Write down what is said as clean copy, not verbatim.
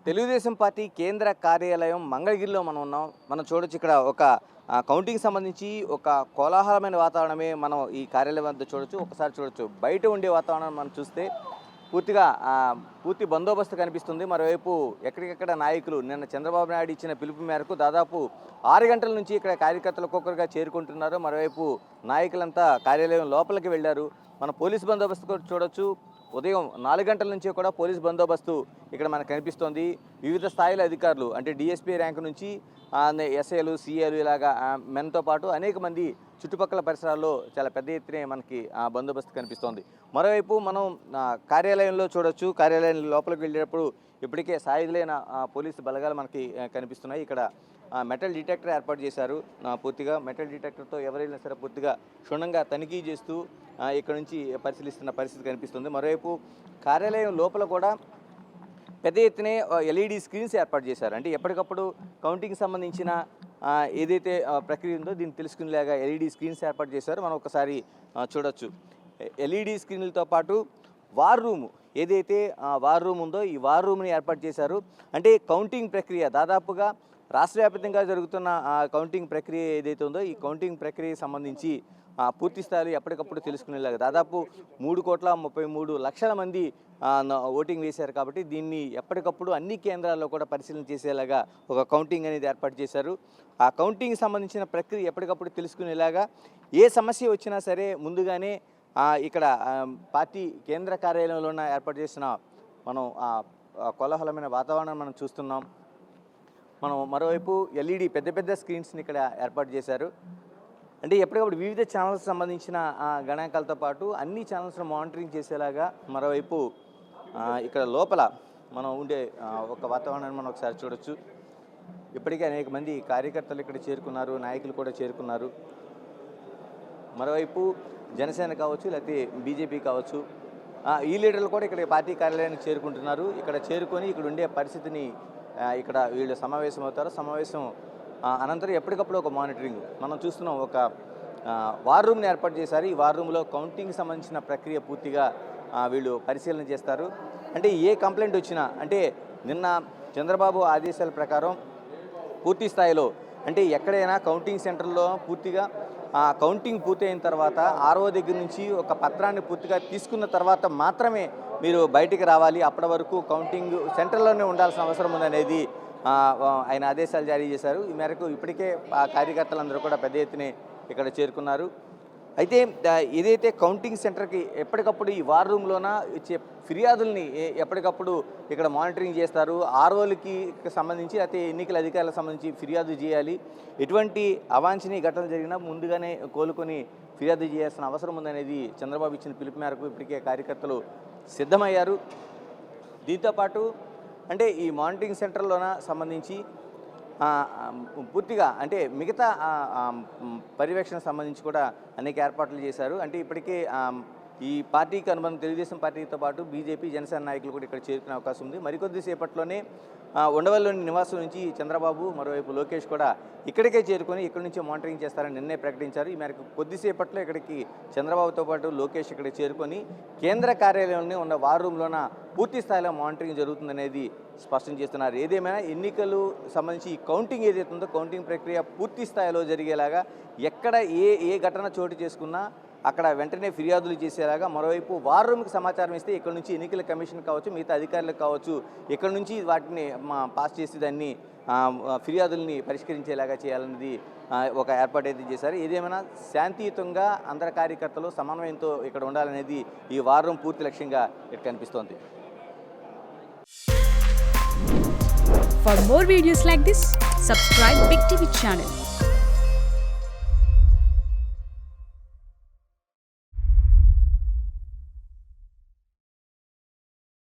Telugu Desam party కేంద్ర కార్యాలయం మంగళగిరిలో మనం ఉన్నాం. మనం చూడొచ్చు ఇక్కడ ఒక కౌంటింగ్ సంబంధించి ఒక కోలాహలమైన వాతావరణమే మనం ఈ కార్యాలయం వద్ద చూడొచ్చు. ఒకసారి చూడొచ్చు, బయట ఉండే వాతావరణం మనం చూస్తే పూర్తిగా పూర్తి బందోబస్తు కనిపిస్తుంది. మరోవైపు ఎక్కడికెక్కడ నాయకులు నిన్న చంద్రబాబు నాయుడు ఇచ్చిన పిలుపు మేరకు దాదాపు 6 గంటల నుంచి ఇక్కడ కార్యకర్తలు ఒక్కొక్కరుగా చేరుకుంటున్నారు. మరోవైపు నాయకులంతా కార్యాలయం లోపలికి వెళ్ళారు. మన పోలీస్ బందోబస్తు కూడా చూడొచ్చు. ఉదయం 4 గంటల నుంచి కూడా పోలీస్ బందోబస్తు ఇక్కడ మనకు కనిపిస్తోంది. వివిధ స్థాయిల అధికారులు అంటే డిఎస్పీ ర్యాంకు నుంచి ఎస్ఐలు, సిఐలు ఇలాగా మెన్తో పాటు అనేక మంది చుట్టుపక్కల పరిసరాల్లో చాలా పెద్ద ఎత్తునే మనకి బందోబస్తు కనిపిస్తోంది. మరోవైపు మనం కార్యాలయంలో చూడొచ్చు. కార్యాలయం లోపలికి వెళ్ళేటప్పుడు ఇప్పటికే సాయుధులైన పోలీసు బలగాలు మనకి కనిపిస్తున్నాయి. ఇక్కడ మెటల్ డిటెక్టర్ ఏర్పాటు చేశారు. పూర్తిగా మెటల్ డిటెక్టర్తో ఎవరైనా సరే పూర్తిగా క్షుణ్ణంగా తనిఖీ చేస్తూ ఇక్కడ నుంచి పరిశీలిస్తున్న పరిస్థితి కనిపిస్తుంది. మరోవైపు కార్యాలయం లోపల కూడా పెద్ద ఎత్తునే ఎల్ఈడి స్క్రీన్స్ ఏర్పాటు చేశారు. అంటే ఎప్పటికప్పుడు కౌంటింగ్కి సంబంధించిన ఏదైతే ప్రక్రియ ఉందో దీన్ని తెలుసుకునేలాగా ఎల్ఈడి స్క్రీన్స్ ఏర్పాటు చేశారు. మనం ఒకసారి చూడొచ్చు. ఎల్ఈడి స్క్రీన్లతో పాటు వార్ రూమ్ ఏదైతే వార్ రూమ్ ఉందో ఈ వార్ రూమ్ని ఏర్పాటు చేశారు. అంటే కౌంటింగ్ ప్రక్రియ దాదాపుగా రాష్ట్ర వ్యాప్తంగా జరుగుతున్న కౌంటింగ్ ప్రక్రియ ఏదైతే ఉందో ఈ కౌంటింగ్ ప్రక్రియకి సంబంధించి పూర్తి స్థాయిలో ఎప్పటికప్పుడు తెలుసుకునేలాగా దాదాపు 3,33,00,000 మంది ఓటింగ్ వేశారు. కాబట్టి దీన్ని ఎప్పటికప్పుడు అన్ని కేంద్రాల్లో కూడా పరిశీలన చేసేలాగా ఒక కౌంటింగ్ అనేది ఏర్పాటు చేశారు. ఆ కౌంటింగ్కి సంబంధించిన ప్రక్రియ ఎప్పటికప్పుడు తెలుసుకునేలాగా ఏ సమస్య వచ్చినా సరే ముందుగానే ఇక్కడ పార్టీ కేంద్ర కార్యాలయంలోన ఏర్పాటు చేసిన మనం కోలాహలమైన వాతావరణం మనం చూస్తున్నాం. మనం మరోవైపు ఎల్ఈడి పెద్ద పెద్ద స్క్రీన్స్ని ఇక్కడ ఏర్పాటు చేశారు. అంటే ఎప్పటికప్పుడు వివిధ ఛానల్స్ సంబంధించిన గణాంకాలతో పాటు అన్ని ఛానల్స్ను మానిటరింగ్ చేసేలాగా మరోవైపు ఇక్కడ లోపల మనం ఉండే ఒక వాతావరణాన్ని మనం ఒకసారి చూడొచ్చు. ఇప్పటికే అనేక మంది కార్యకర్తలు ఇక్కడ చేరుకున్నారు, నాయకులు కూడా చేరుకున్నారు. మరోవైపు జనసేన కావచ్చు, లేకపోతే బీజేపీ కావచ్చు, ఈ లీడర్లు కూడా ఇక్కడ పార్టీ కార్యాలయానికి చేరుకుంటున్నారు. ఇక్కడ చేరుకొని ఇక్కడ ఉండే పరిస్థితిని ఇక్కడ వీళ్ళు సమావేశం అవుతారు. సమావేశం అనంతరం ఎప్పటికప్పుడు ఒక మానిటరింగ్ మనం చూస్తున్నాం. ఒక వార్ రూమ్ని ఏర్పాటు చేశారు. ఈ వార్ రూమ్లో కౌంటింగ్కి సంబంధించిన ప్రక్రియ పూర్తిగా వీళ్ళు పరిశీలన చేస్తారు. అంటే ఏ కంప్లైంట్ వచ్చినా అంటే నిన్న చంద్రబాబు ఆదేశాల ప్రకారం పూర్తి స్థాయిలో అంటే ఎక్కడైనా కౌంటింగ్ సెంటర్లో పూర్తిగా కౌంటింగ్ పూర్తయిన తర్వాత ఆర్ఓ దగ్గర నుంచి ఒక పత్రాన్ని పూర్తిగా తీసుకున్న తర్వాత మాత్రమే మీరు బయటికి రావాలి. అప్పటి వరకు కౌంటింగ్ సెంటర్లోనే ఉండాల్సిన అవసరం ఉందనేది ఆయన ఆదేశాలు జారీ చేశారు. ఈ మేరకు ఇప్పటికే కార్యకర్తలందరూ కూడా పెద్ద ఎత్తున ఇక్కడ చేరుకున్నారు. అయితే ఏదైతే కౌంటింగ్ సెంటర్కి ఎప్పటికప్పుడు ఈ వార్ రూమ్లోన ఇచ్చే ఫిర్యాదుల్ని ఎప్పటికప్పుడు ఇక్కడ మానిటరింగ్ చేస్తారు. ఆర్ఓలకి సంబంధించి అయితే ఎన్నికల అధికారులకు సంబంధించి ఫిర్యాదు చేయాలి. ఎటువంటి అవాంఛనీయ ఘటనలు జరిగినా ముందుగానే కోలుకొని ఫిర్యాదు చేయాల్సిన అవసరం ఉందనేది చంద్రబాబు ఇచ్చిన పిలుపు మేరకు ఇప్పటికే కార్యకర్తలు సిద్ధమయ్యారు. దీంతోపాటు అంటే ఈ మానిటరింగ్ సెంటర్లోన సంబంధించి పూర్తిగా అంటే మిగతా పర్యవేక్షణ సంబంధించి కూడా అనేక ఏర్పాట్లు చేశారు. అంటే ఇప్పటికే ఈ పార్టీకి అనుబంధం తెలుగుదేశం పార్టీతో పాటు బీజేపీ, జనసేన నాయకులు కూడా ఇక్కడ చేరుకునే అవకాశం ఉంది. మరికొద్దిసేపట్లోనే ఉండవల్లిలోని నివాసం నుంచి చంద్రబాబు, మరోవైపు లోకేష్ కూడా ఇక్కడికే చేరుకొని ఇక్కడి నుంచి మానిటరింగ్ చేస్తారని నిన్నే ప్రకటించారు. ఈ మేరకు కొద్దిసేపట్లో ఇక్కడికి చంద్రబాబుతో పాటు లోకేష్ ఇక్కడ చేరుకొని కేంద్ర కార్యాలయంలో ఉన్న వార్ రూమ్లోన పూర్తి స్థాయిలో మానిటరింగ్ జరుగుతుందనేది స్పష్టం చేస్తున్నారు. ఏదేమైనా ఎన్నికలు సంబంధించి ఈ కౌంటింగ్ ఏదైతే ఉందో కౌంటింగ్ ప్రక్రియ పూర్తి స్థాయిలో జరిగేలాగా ఎక్కడ ఏ ఘటన చోటు చేసుకున్నా అక్కడ వెంటనే ఫిర్యాదులు చేసేలాగా మరోవైపు వార్ రూమ్కి సమాచారం ఇస్తే ఇక్కడ నుంచి ఎన్నికల కమిషన్ కావచ్చు, మిగతా అధికారులకు కావచ్చు, ఇక్కడ నుంచి వాటిని పాస్ చేసి దాన్ని ఫిర్యాదుల్ని పరిష్కరించేలాగా చేయాలన్నది ఒక ఏర్పాటు అయితే చేశారు. ఏదేమైనా శాంతియుతంగా అందరి కార్యకర్తలు సమన్వయంతో ఇక్కడ ఉండాలనేది ఈ వార్ రూమ్ పూర్తి లక్ష్యంగా ఇక్కడ కనిపిస్తోంది. For more videos like this, subscribe Big TV channel.